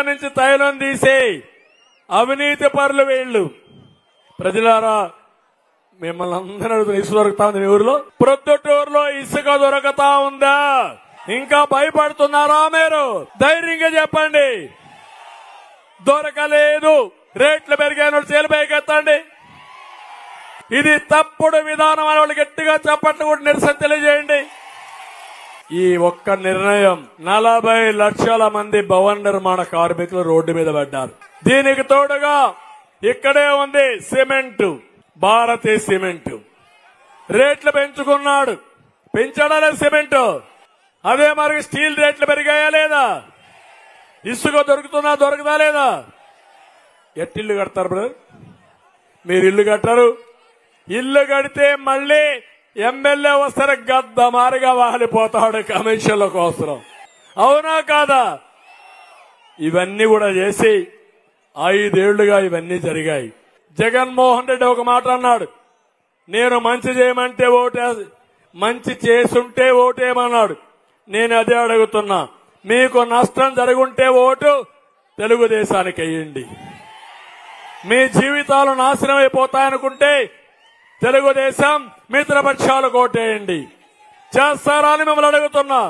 నుంచి తైలం తీసే అవినీతి పరులు వీళ్ళు. ప్రజలారా మిమ్మల్ని అందరూ అడుగుతున్న ఇసుక దొరుకుతా ఉంది మీ ఊర్లో? ప్రొద్దుటూరులో ఇసుక దొరకతా ఉందా? ఇంకా భయపడుతున్నారా మీరు? ధైర్యంగా చెప్పండి. దొరకలేదు. రేట్లు పెరిగాను చేలిపైకెత్తండి. ఇది తప్పుడు విధానం అని వాళ్ళు గట్టిగా చెప్పట్లు కూడా నిరసన తెలియజేయండి. ఈ ఒక్క నిర్ణయం 40 లక్షల మంది భవన నిర్మాణ కార్మికులు రోడ్డు మీద పడ్డారు. దీనికి తోడుగా ఇక్కడే ఉంది సిమెంటు, భారతీయ సిమెంటు రేట్లు పెంచుకున్నాడు. పెంచడాలే సిమెంటు. అదే మరి స్టీల్ రేట్లు పెరిగాయా లేదా? ఇసుక దొరకదా లేదా? ఎట్టిల్లు కడతారు బ్రదర్? మీరు ఇల్లు కట్టారు. ఇల్లు కడితే మళ్ళీ ఎమ్మెల్యే వస్తారు గద్ద మారిగా వాలిపోతాడు కమిషన్ల కోసం. అవునా కాదా? ఇవన్నీ కూడా చేసి 5 ఏళ్లుగా ఇవన్నీ జరిగాయి. జగన్మోహన్ రెడ్డి ఒక మాట అన్నాడు, నేను మంచి చేయమంటే మంచి చేసుంటే ఓటేయమన్నాడు. నేను అదే అడుగుతున్నా, మీకు నష్టం జరుగుంటే ఓటు తెలుగుదేశానికి వేయండి. మీ జీవితాలు నాశనం అయిపోతాయనుకుంటే తెలుగుదేశం మిత్రపక్షాలకు ఓటేయండి. చేస్తారా అని మిమ్మల్ని అడుగుతున్నా.